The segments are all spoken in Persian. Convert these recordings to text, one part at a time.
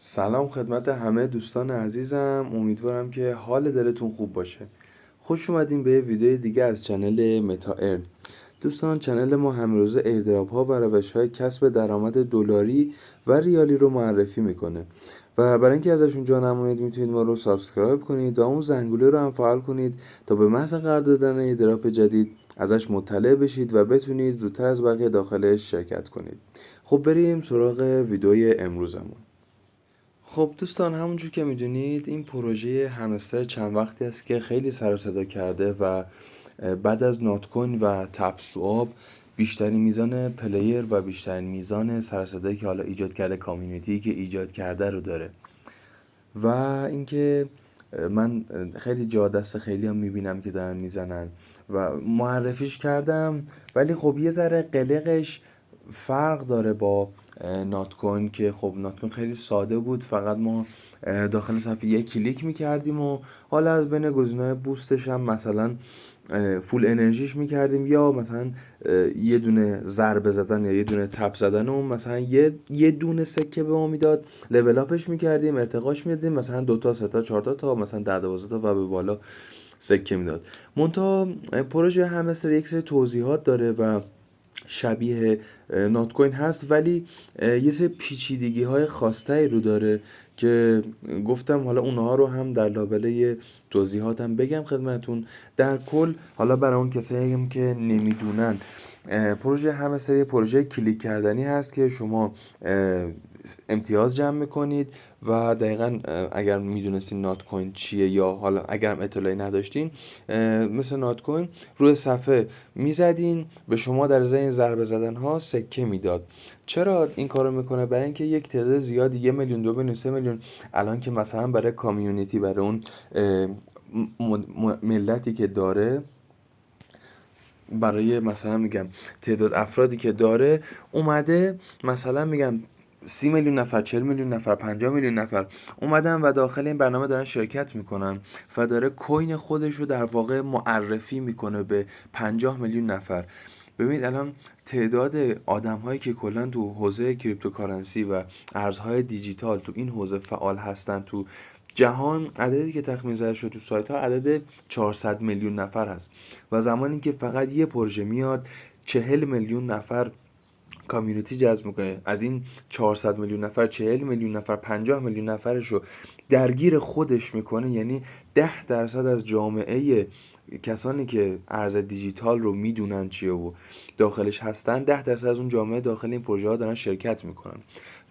سلام خدمت همه دوستان عزیزم، امیدوارم که حال دلتون خوب باشه. خوش اومدین به ویدیو دیگه از چنل متا ارن. دوستان، چنل ما همروزه ایردراپ ها و روش های کسب درآمد دلاری و ریالی رو معرفی میکنه و برای اینکه ازشون جا نمونید میتونید ما رو سابسکرایب کنید و اون زنگوله رو هم فعال کنید تا به محض قرار دادن ایردراپ جدید ازش مطلع بشید و بتونید زودتر از بقیه داخلش شرکت کنید. خب بریم سراغ ویدیوی امروزمون. خب دوستان، همونجور که میدونید این پروژه همستر چند وقتی است که خیلی سر و صدا کرده و بعد از نات کوین و تپ سواب بیشترین میزان پلیر و بیشترین میزان سر و صدایی که حالا ایجاد کرده، کامیونیتی که ایجاد کرده رو داره. و اینکه من خیلی جا دست خیلی هم میبینم که دارن میزنن و معرفیش کردم، ولی خب یه ذره قلقش فرق داره با نات کوین که خب نات کوین خیلی ساده بود، فقط ما داخل صفحه یک کلیک میکردیم و حالا از بین گزینه‌های بوستش هم مثلا فول انرژیش میکردیم یا مثلا یه دونه ضربه زدن یا یه دونه تپ زدن و مثلا یه دونه سکه به ما میداد، لول اپش میکردیم، ارتقاش میدادیم، مثلا دوتا سه تا چهار تا مثلا 10 12 تا و به بالا سکه میداد. منتها پروژه همستر یک سری توضیحات داره و شبیه نات کوین هست، ولی یه سری پیچیدگی های خاصی رو داره که گفتم حالا اونها رو هم در لابلای توضیحاتم بگم خدمتون. در کل حالا برای اون کسایی هم که نمیدونن، پروژه همستر پروژه کلیک کردنی هست که شما امتیاز جمع میکنید و دقیقا اگر میدونستین نات کوین چیه یا حالا اگرم اطلاعی نداشتین، مثل نات کوین روی صفحه میزدین، به شما در ازای این ضربه زدن ها سکه میداد. چرا این کارو میکنه؟ برای اینکه یک تعداد زیادی، 1 میلیون 2 میلیون 3 میلیون، الان که مثلا برای کامیونیتی، برای اون ملتی که داره، برای مثلا میگم تعداد افرادی که داره، اومده مثلا میگم 30 میلیون نفر، 40 میلیون نفر، 50 میلیون نفر اومدن و داخل این برنامه دارن شرکت میکنن و داره کوین خودش رو در واقع معرفی میکنه به 50 میلیون نفر. ببینید الان تعداد آدم هایی که کلا تو حوزه کریپتوکارنسی و ارزهای دیجیتال تو این حوزه فعال هستن تو جهان، عددی که تخمین زده شده تو سایت ها عدد 400 میلیون نفر هست و زمانی که فقط یه پروژه میاد 40 میلیون نفر کامیونیتی جذب میکنه، از این 400 میلیون نفر 40 میلیون نفر 50 میلیون نفرش رو درگیر خودش میکنه، یعنی 10% از جامعه کسانی که ارز دیجیتال رو میدونن چیه و داخلش هستن، 10% از اون جامعه داخل این پروژه ها دارن شرکت میکنن.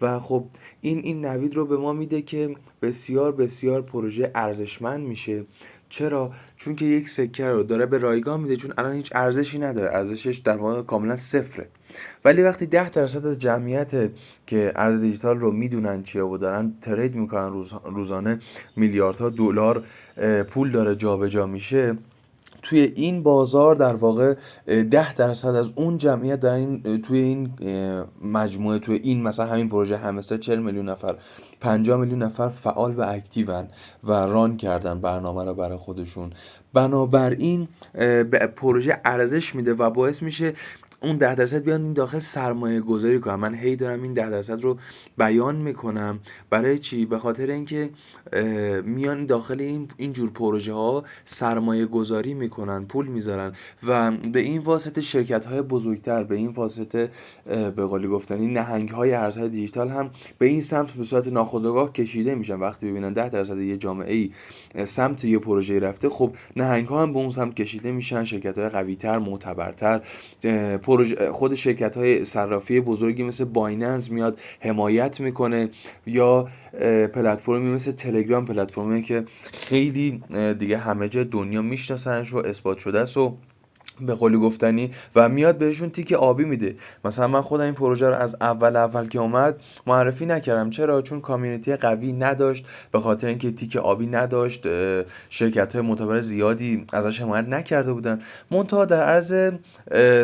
و خب این نوید رو به ما میده که بسیار بسیار پروژه ارزشمند میشه. چرا؟ چون که یک سکه رو داره به رایگان میده، چون الان هیچ ارزشی نداره، ارزشش در واقع کاملا صفره. ولی وقتی 10% از جمعیت که ارز دیجیتال رو میدونن چیه و دارن ترید میکنن، روزانه میلیاردها دلار پول داره جابجا میشه توی این بازار، در واقع 10% از اون جمعیت در این توی این مجموعه، توی این مثلا همین پروژه همستر 40 میلیون نفر، 50 میلیون نفر فعال و اکتیون و ران کردن برنامه رو برای خودشون. بنابراین به پروژه ارزش میده و باعث میشه اون 10% بیان این داخل سرمایه گذاری کنم. من هی دارم این 10% رو بیان میکنم. برای چی؟ به خاطر اینکه میان داخل این جور پروژه ها سرمایه گذاری میکنن، پول میذارن و به این واسطه شرکت های بزرگتر، به این واسطه به قولی گفتنی نهنگ های ارزهای دیجیتال هم به این سمت به صورت ناخودآگاه کشیده میشن. وقتی ببینن 10% یه جامعه ای سمت یه پروژه رفته، خب نهنگ ها هم به اون سمت کشیده میشن. شرکت های قوی تر، معتبرتر، خود شرکت های صرافی بزرگی مثل بایننس میاد حمایت میکنه، یا پلتفرمی مثل تلگرام، پلتفرمی که خیلی دیگه همه جای دنیا میشناسنش و اثبات شده است و به قولی گفتنی و میاد بهشون تیک آبی میده. مثلا من خودم این پروژه رو از اول که اومد معرفی نکردم. چرا؟ چون کامیونیتی قوی نداشت، به خاطر اینکه تیک آبی نداشت، شرکت های معتبر زیادی ازش حمایت نکرده بودن. منتها در عرض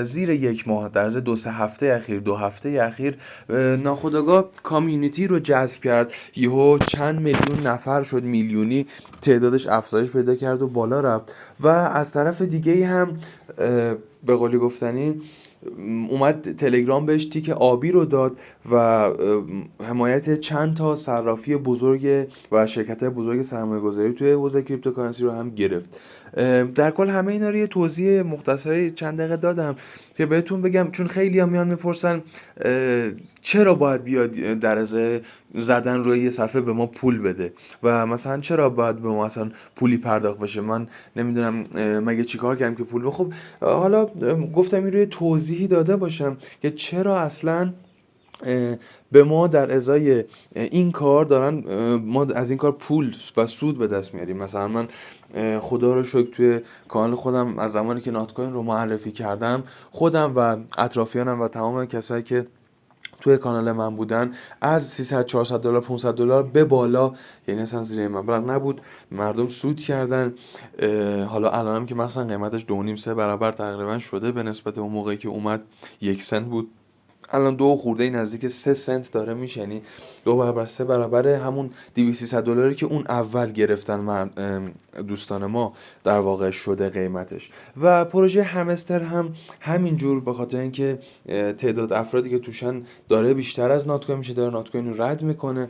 زیر یک ماه، در عرض 2 3 هفته اخیر، 2 هفته اخیر، ناخودآگاه کامیونیتی رو جذب کرد. یهو چند میلیون نفر شد، میلیونی تعدادش افزایش پیدا کرد و بالا رفت. و از طرف دیگه هم به قولی گفتنی اومد تلگرام بهش تیک آبی رو داد و حمایت چند تا صرافی بزرگ و شرکت بزرگ سرمایه گذاری توی حوزه کریپتوکارنسی رو هم گرفت. در کل همه اینا رو یه توضیح مختصری چند دقیقه دادم که بهتون بگم، چون خیلی هم میان میپرسن چرا باید بیاد در ازای زدن روی یه صفحه به ما پول بده و مثلا چرا باید به ما مثلا پولی پرداخت بشه، من نمیدونم مگه چیکار کردم که پول خب حالا گفتم این روی توضیحی داده باشم که چرا اصلا به ما در ازای این کار دارن ما از این کار پول و سود به دست میاریم. مثلا من خدا رو شکر توی کانال خودم از زمانی که نات کوین رو معرفی کردم، خودم و اطرافیانم و تمام کسایی که توی کانال من بودن از 300 400 دلار 500 دلار به بالا، یعنی اصلا زیر این مبلغ نبود، مردم سود کردن. حالا الانم که مثلا قیمتش 2.5 3 برابر تقریبا شده به نسبت اون موقعی که اومد 1 سنت بود، الان 2 خورده نزدیک 3 سنت داره میشه، یعنی 2 برابر 3 برابر همون 200 دلاری که اون اول گرفتن دوستان ما در واقع شده قیمتش. و پروژه همستر هم همینجور، به خاطر اینکه تعداد افرادی که توشن داره بیشتر از نات کوین میشه، داره نات کوین رو رد میکنه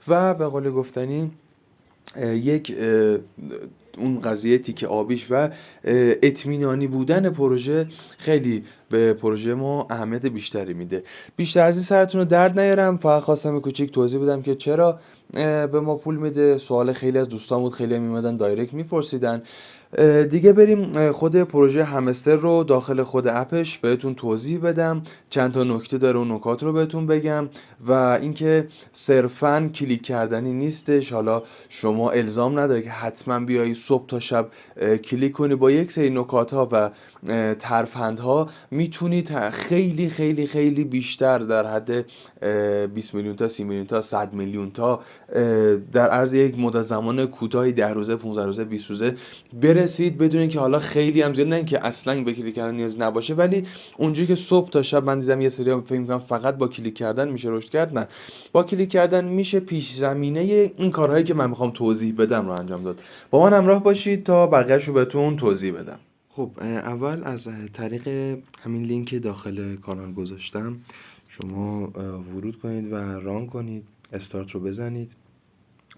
و به قول گفتنی یک اون قضیه تیک آبیش و اطمینانی بودن پروژه خیلی به پروژه ما اهمیت بیشتری میده. بیشتر از این سرتون رو درد نیارم، فقط خواستم کوچیک توضیح بدم که چرا به ما پول میده. سوال خیلی از دوستان بود، خیلی میمدن دایرکت میپرسیدن. دیگه بریم خود پروژه همستر رو داخل خود اپش بهتون توضیح بدم، چند تا نکته داره و نکات رو بهتون بگم و اینکه صرفاً کلیک کردنی نیستش. حالا شما الزام نداره که حتما بیای صبح تا شب کلیک کنی، با یک سری نکات ها و ترفندها میتونید خیلی خیلی خیلی بیشتر در حد 20 میلیون تا 30 میلیون تا 100 میلیون تا در عرض یک مدت زمان کوتاهی 10 روزه 15 روزه 20 روزه برسید، بدون اینکه حالا خیلی هم زیاد، نه اینکه اصلا به کلیک کردن نیاز نباشه، ولی اونجوری که صبح تا شب من دیدم یه سری هم فکر می‌کنن فقط با کلیک کردن میشه رشد کرد، نه، با کلیک کردن میشه پیش زمینه این کارهایی که من میخوام توضیح بدم رو انجام داد. با من همراه باشید تا بقیه‌شو رو بهتون توضیح بدم. خب اول از طریق همین لینک داخل کانال گذاشتم شما ورود کنید و ران کنید، استارت رو بزنید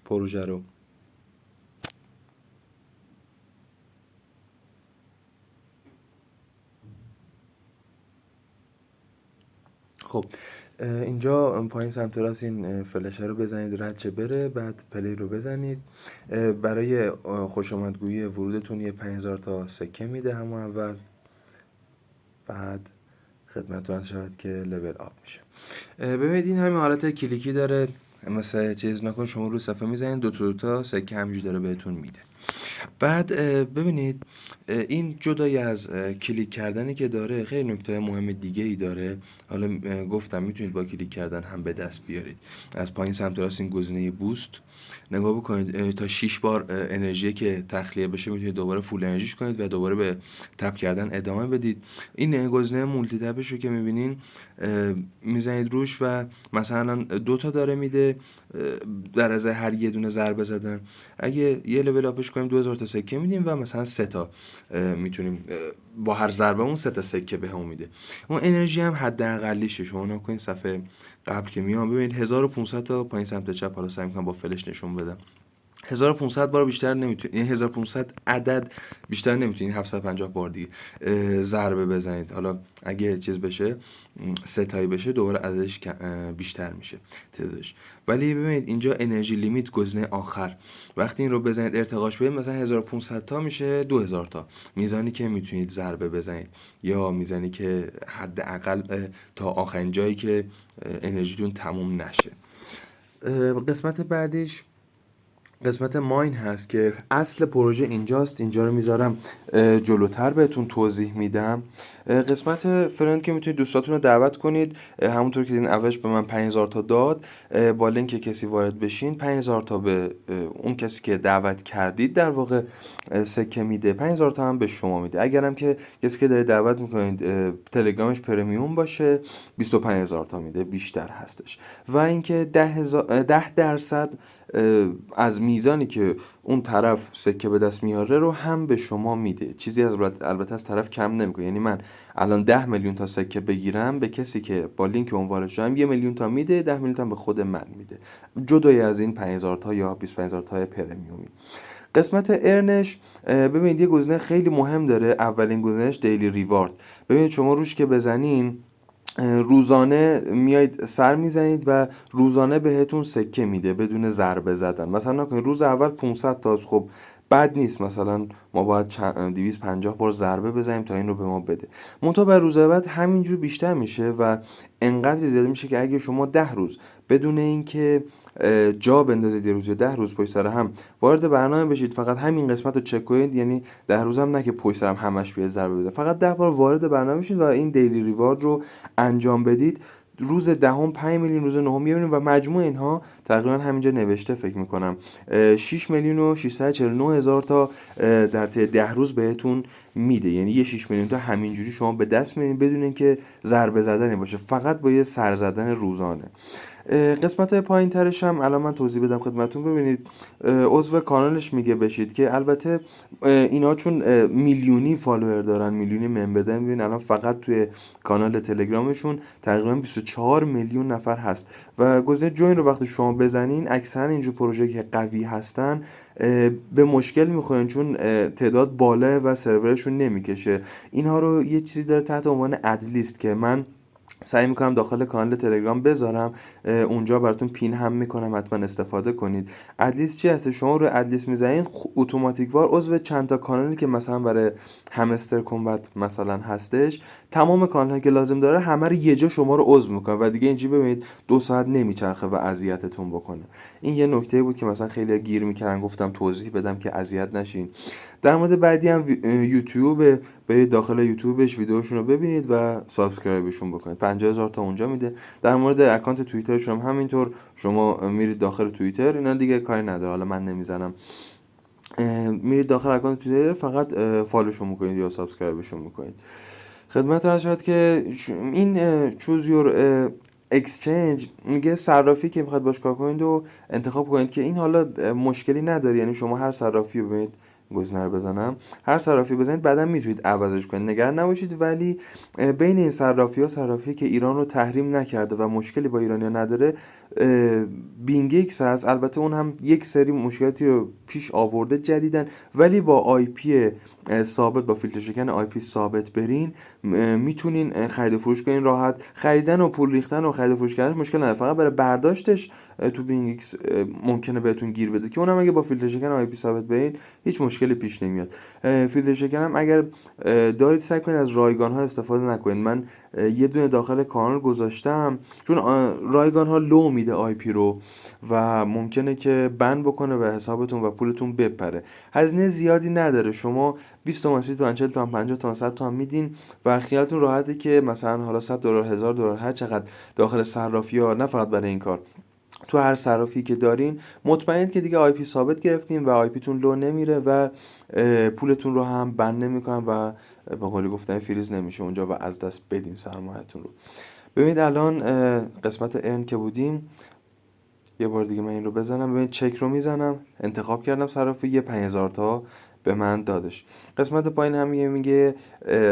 پروژه رو. خب اینجا پایین سمت راست این فلشه رو بزنید رد چه بره، بعد پلی رو بزنید. برای خوش آمدگویی ورودتون یه 5000 تا سکه میده همون اول، بعد خدمتتون عرض شود که لول آپ میشه. ببینید این همین حالت کلیکی داره، مثلا چیز نکن، شما رو صفحه میزنید دو تا سکه همینجوری داره بهتون میده. بعد ببینید این جدای از کلیک کردنی که داره خیلی نکته مهم دیگه ای داره. حالا گفتم میتونید با کلیک کردن هم به دست بیارید. از پایین سمت راست این گزینه بوست نگاه بکنید، تا 6 بار انرژی که تخلیه بشه میتونید دوباره فول انرژیش کنید و دوباره به تپ کردن ادامه بدید. این گزینه مولتی تپش رو که میبینین میزنید روش و مثلا 2 تا داره میده در ازای هر یه دونه ضربه زدن. اگه یه لول آپش کنیم 2000 تا سکه میدیم و مثلا 3 تا میتونیم با هر ضربه اون 3 تا سکه بهمون میده. اون انرژی هم حداقلیشه. شما نکنین صفحه قبل که میام ببینید 1500 تا پایین سمت چپ، حالا سعی میکنم با فلش نشون بدم، 1500 بار بیشتر نمیتونید، یعنی 1500 عدد بیشتر نمیتونید 750 بار دیگه ضربه بزنید. حالا اگه چیز بشه 3 تایی بشه دوباره عددش بیشتر میشه تعدادش. ولی ببینید اینجا انرژی لیمیت گزینه آخر، وقتی این رو بزنید ارتقاش بدید مثلا 1500 تا میشه 2000 تا میزانی که میتونید ضربه بزنید، یا میزانی که حداقل تا آخرین جایی که انرژیتون تموم نشه. قسمت بعدیش قسمت ماین هست که اصل پروژه اینجاست. اینجا رو میذارم جلوتر بهتون توضیح میدم. قسمت فرند که میتونید دوستاتون رو دعوت کنید، همونطور که دیدین اولش به من 5000 تا داد، با لینک کسی وارد بشین 5000 تا به اون کسی که دعوت کردید در واقع سکه میده، 5000 تا هم به شما میده. اگرم که کسی که دارید دعوت میکنید تلگرامش پرمیوم باشه 25000 تا میده، بیشتر هستش. و اینکه 10% از میزانی که اون طرف سکه به دست میاره رو هم به شما میده، چیزی از البته از طرف کم نمیکنه. یعنی من الان 10 میلیون تا سکه بگیرم، به کسی که با لینک اون وارد شدم 1 میلیون تا میده، 10 میلیون تا به خود من میده، جدای از این 5000 تا یا 25000 تا پرمیومی. قسمت ارنش، ببینید یه گزینه خیلی مهم داره. اولین گزینهش دیلی ریوارد. ببینید شما روش که بزنین روزانه میایید سر میزنید و روزانه بهتون سکه میده بدون ضربه زدن. مثلا نکنید روز اول 500 تا، خب بد نیست، مثلا ما باید 250 بار ضربه بزنیم تا این رو به ما بده. منتها بر روز بعد همینجور بیشتر میشه و انقدر زیاده میشه که اگه شما 10 روز بدون اینکه جا بندازید، یه روز یا 10 روز پشت سر هم وارد برنامه بشید، فقط همین قسمت رو چک کنید، یعنی 10 روز هم نه که پشت سر هم همش بیاد ضربه بزنید، فقط 10 بار وارد برنامه بشید و این دیلی ریوارد رو انجام بدید، روز دهم 5 میلیون، روز نهم 1 میلیون و مجموع اینها تقریبا همینجا نوشته فکر میکنم 6 میلیون و 649 هزار تا در طی 10 روز بهتون میده. یعنی یه 6 میلیون تا همینجوری شما به دست میارین بدون اینکه ضربه زدنی باشه، فقط با یه سر زدن روزانه. قسمت پایین ترش هم الان من توضیح بدم خدمتون. ببینید عضو کانالش میگه بشید، که البته اینا چون میلیونی فالوور دارن، میلیونی ممبر دارن. ببین الان فقط توی کانال تلگرامشون تقریبا 24 میلیون نفر هست و گزینه جوین رو وقتی شما بزنین، اکثرا اینجور پروژه که قوی هستن به مشکل میخورن چون تعداد بالاه و سرورشون نمیکشه. اینها رو یه چیزی داره تحت عنوان ادلیست که من سعی میکنم داخل کانال تلگرام بذارم، اونجا براتون پین هم میکنم، حتما استفاده کنید. ادلیست چی هست؟ شما رو ادلیست میزنید اتوماتیک وار عضو چند تا کانالی که مثلا برای همستر کمبت مثلا هستش، تمام کانال که لازم داره همه رو یه جا شما رو عضو میکنه و دیگه اینجوری ببینید 2 ساعت نمیچرخه و اذیتتون بکنه. این یه نکته بود که مثلا خیلی گیر میکردن، گفتم توضیح بدم که اذیت نشین. در مورد بعدی هم یوتیوب، برید داخل یوتیوبش ویدیوشون رو ببینید و سابسکرایبشون بکنید، 50,000 تا اونجا میده. در مورد اکانت توییترشون هم همینطور، شما میرید داخل توییتر، اینا دیگه کاری نداره، حالا من نمیزنم، میرید داخل اکانت توییتر فقط فالوشون میکنید یا سابسکرایبشون میکنید. خدمت عرض شد که این چوز یور اکسچنج میگه صرافی که میخواد باش کار کنید و انتخاب کنید، که این حالا مشکلی نداره. یعنی شما هر صرافی رو ببینید، گزینه رو بزنم، هر صرافی بزنید بعدا میتونید عوضش کنید، نگران نباشید. ولی بین این صرافی که ایران رو تحریم نکرده و مشکلی با ایرانیا نداره، بینگیکس هست. البته اون هم یک سری مشکلاتی رو پیش آورده جدیدن، ولی با آی پی ثابت، با فیلتر شکن آی پی ثابت برین، میتونین خرید و فروش کنین راحت. خریدن و پول ریختن و خرید و فروش کردنش مشکل نداره، فقط برای برداشتش تو بینگیکس ممکنه بهتون گیر بده، که اونم اگه با فیلتر شکن آی پی ثابت برین هیچ مشکلی پیش نمیاد. فیلتر شکن هم اگر دارید سعی کنید از رایگان ها استفاده نکنید. من یه دونه داخل کانال گذاشتم چون رایگان ها لو میده آی پی رو و ممکنه که بند بکنه و حسابتون و پولتون بپره. هزینه زیادی نداره، شما 20 تومن، 30 تومن، 40 تومن، 50 تومن، 100 تومن میدین و خیالتون راحته که مثلا حالا $100، $1000، هر چقدر داخل صرافی ها، نه فقط برای این کار، تو هر صرافی که دارین مطمئنید که دیگه آی پی ثابت گرفتین و آی پیتون لو نمیره و پولتون رو هم بند نمیکنن و به قولی گفتن فریز نمیشه اونجا و از دست بدین سرمایه‌تون رو. ببینید الان قسمت ارن که بودیم، یه بار دیگه من این رو بزنم، ببین چک رو میزنم، انتخاب کردم صرافی، یه 5000 تا به من دادش. قسمت پایین هم میگه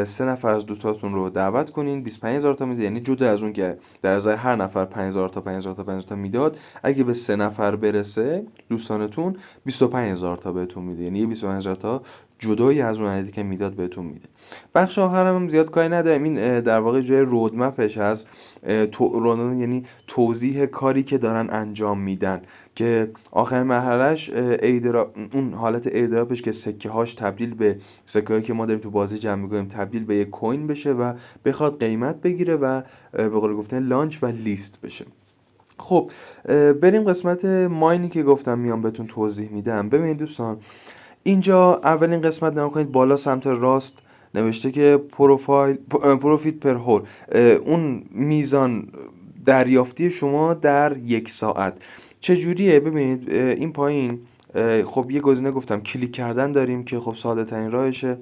3 نفر از دوستاتون رو دعوت کنین، 25000 تا میده. یعنی جدا از اون که در ازای هر نفر 5000 تا 5000 تا 5000 تا میداد، اگه به 3 نفر برسه دوستانتون 25000 تا بهتون میده. یعنی 25000 تا جدایی از اون عددی که میداد بهتون میده. بخش آخرم هم زیاد کاری ندارم، این در واقع جای رودمپش هست، یعنی توضیح کاری که دارن انجام میدن، که آخرین مرحلهش اون حالت ایردراپش که سکه هاش تبدیل به سکه هایی که ما داریم تو بازی جمع میکنیم تبدیل به یک کوین بشه و بخواد قیمت بگیره و به قول گفتن لانچ و لیست بشه. خب بریم قسمت ماینی که گفتم میام بهتون توضیح میدم. ببینید دوستان، اینجا اولین قسمت نگاه کنید، بالا سمت راست نوشته که پروفیت پر هور، اون میزان دریافتی شما در 1 ساعت چجوریه. ببینید این پایین خب یه گزینه گفتم کلیک کردن داریم که خب ساده ترین راهشه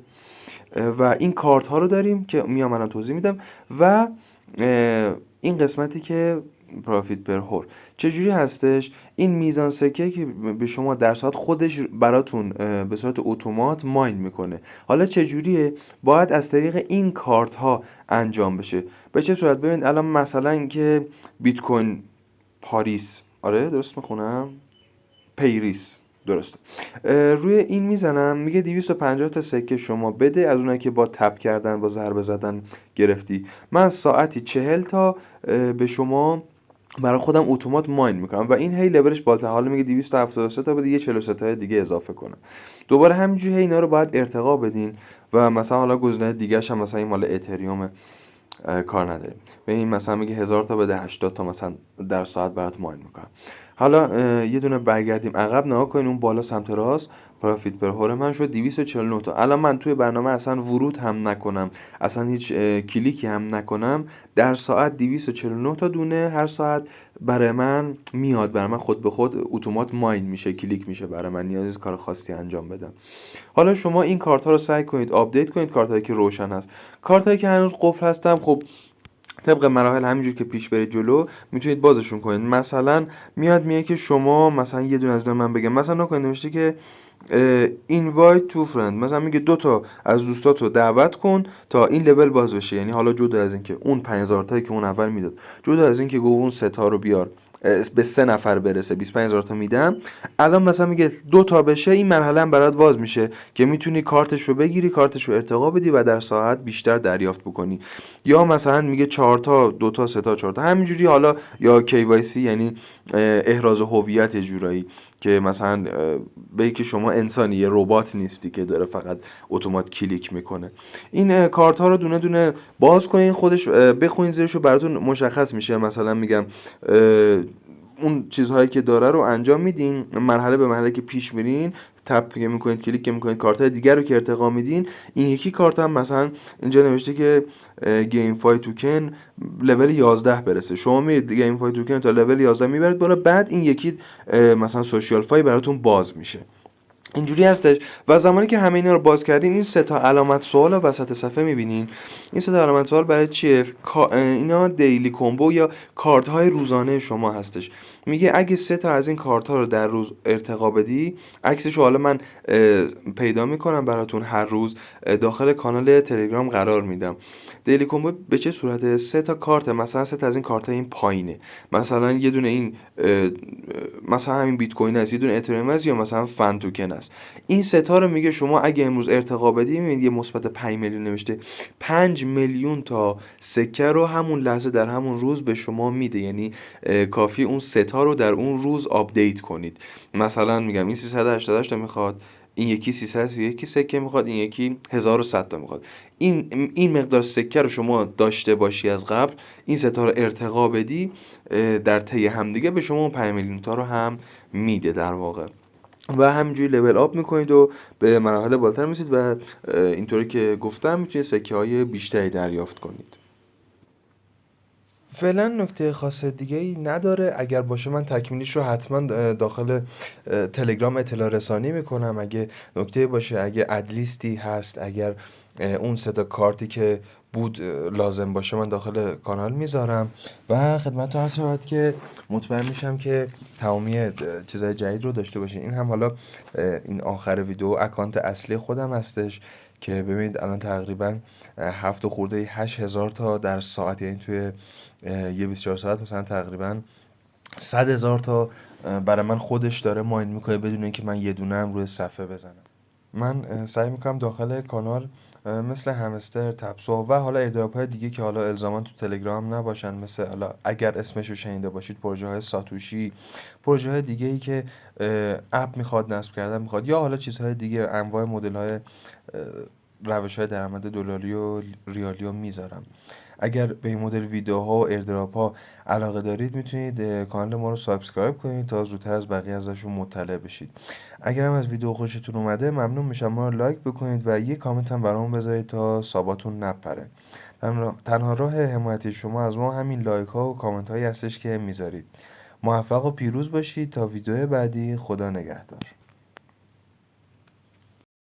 و این کارت ها رو داریم که میام الان توضیح میدم و این قسمتی که پرافیت پر هور چجوری هستش؟ این میزان سکه که به شما در ساعت خودش براتون به صورت اتومات ماین میکنه. حالا چجوریه؟ باید از طریق این کارت ها انجام بشه. به چه صورت؟ ببینید الان مثلا اینکه بیت کوین پاریس، آره درست میخونم؟ پیریس، درسته. روی این میزنم میگه 250 تا سکه شما بده از اونایی که با تپ کردن، با ضربه زدن گرفتی. من ساعتی 40 تا به شما برای خودم اتومات ماین میکنم و این هی لولش بالاتر. حالا میگه 273 تا بده، یه 43 تا دیگه اضافه کنم. دوباره همینجوری هی اینا رو باید ارتقا بدین و مثلا حالا گزینه دیگه هم مثلا این مال اتریوم کار نداریم. به این مثلا میگه 1000 تا بده 80 تا مثلا در ساعت برات ماین میکنم. حالا یه دونه برگردیم عقب، نگاه کنین اون بالا سمت راست پرافیت پر هور من شد 249 تا. الان من توی برنامه اصلا ورود هم نکنم، اصلا هیچ کلیکی هم نکنم، در ساعت 249 تا دونه هر ساعت برای من میاد، برای من خود به خود اتومات ماین میشه، کلیک میشه برای من، نیازی کار خاصی انجام بدم. حالا شما این کارت ها رو سعی کنید آپدیت کنید، کارت هایی که روشن هست. کارت هایی که هنوز قفل هستم، خب طبق مراحل همینجور که پیش برید جلو میتونید بازشون کنید. مثلا میگه که شما مثلا یه دونه از من بگم، مثلا نکنید نوشته که invite to friend، مثلا میگه 2 تا از دوستاتو دعوت کن تا این لول باز بشه. یعنی حالا جدا از این که اون 5000 تایی که اون اول میداد، جدا از این که گفت اون 3 تا رو بیار به 3 نفر برسه 25000 تا میدم، الان مثلا میگه 2 تا بشه، این مرحله هم برات باز میشه که میتونی کارتش رو بگیری، کارتش رو ارتقا بدی و در ساعت بیشتر دریافت بکنی. یا مثلا میگه 4 تا 2 تا 3 تا 4 تا همینجوری. حالا یا KYC یعنی احراز هویت جورایی که مثلا به که شما انسانی، یه ربات نیستی که داره فقط اتومات کلیک میکنه. این کارت ها رو دونه دونه باز کنین، خودش بخونین زیرش رو براتون مشخص میشه. مثلا میگم اون چیزهایی که داره رو انجام میدین، مرحله به مرحله که پیش میرین تپ که میکنید، کلیک که میکنید، کارت های دیگر رو که ارتقا میدین. این یکی کارت هم مثلا اینجا نوشته که گیم فای توکن لول 11 برسه، شما میرید گیم فای توکن تا لول 11 میبرید بالا، بعد این یکی مثلا سوشیال فای براتون باز میشه. اینجوری هستش. و زمانی که همه اینا رو باز کردین، این سه تا علامت سوال رو وسط صفحه میبینین. این سه تا علامت سوال برای چیه؟ اینا دیلی کومبو یا کارت های روزانه شما هستش. میگه اگه سه تا از این کارت ها رو در روز ارتقا بدی، عکسش رو حالا من پیدا میکنم براتون، هر روز داخل کانال تلگرام قرار میدم. دیلی کومبو به چه صورته؟ سه تا کارت، مثلا سه تا از این کارت ها این پایینه، مثلا یه دونه این مثلا همین بیت کوین است، یه دونه اتریوم است، یا مثلا فن توکن است. این ستا رو میگه شما اگه امروز ارتقا بدی، میبینید یه مثبت 5 میلیون نوشته، 5 میلیون تا سکه رو همون لحظه در همون روز به شما میده. یعنی کافی اون ستا رو در اون روز آپدیت کنید. مثلا میگم این 388 تا میخواد، این یکی 331 سکه میخواد، این یکی 1100 تا میخواد. این مقدار سکه رو شما داشته باشی از قبل، این ستا رو ارتقا بدی، در طی همدیگه به شما 5 میلیون تا رو هم میده در واقع. و همینجوری لول آپ میکنید و به مراحل بالاتر میرسید و اینطوری که گفتم میتونید سکه های بیشتری دریافت کنید. فعلا نکته خاص دیگه ای نداره. اگر باشه من تکمیلیش رو حتما داخل تلگرام اطلاع رسانی میکنم. اگه نکته باشه، اگه ادلیستی هست، اگر اون سه تا کارتی که بود لازم باشه، من داخل کانال میذارم و خدمتتون عرض شود که مطمئن میشم که تمامی چیزای جدید رو داشته باشین. این هم حالا این آخر ویدیو اکانت اصلی خودم هستش که ببینید الان تقریبا 7 خورده 8000 تا در ساعت، یعنی توی یه 24 ساعت مثلا تقریبا 100,000 تا برای من خودش داره ماین میکنه بدون اینکه من یه دونه هم روی صفحه بزنم. من سعی میکنم داخل کانال مثل همستر، تپسو و حالا ایردراپ های دیگه که حالا الزاما تو تلگرام نباشن، مثل حالا اگر اسمشو شنیده باشید پروژه های ساتوشی، پروژه های دیگه ای که اپ میخواد نصب کردن میخواد، یا حالا چیزهای دیگه، انواع مدل های روش های درآمد دلاری و ریالی رو میذارم. اگر به این مدل ویدیوها و ایردراپ ها علاقه دارید، میتونید کانال ما رو سابسکرایب کنید تا زودتر از بقیه ازشون مطلع بشید. اگر هم از ویدیو خوشتون اومده، ممنون میشم ما رو لایک بکنید و یه کامنت هم برامون بذارید تا ساباتون نپره. تنها راه حمایت شما از ما همین لایک ها و کامنت هایی هستش که میذارید. موفق و پیروز باشید تا ویدیو بعدی. خدا نگهدار.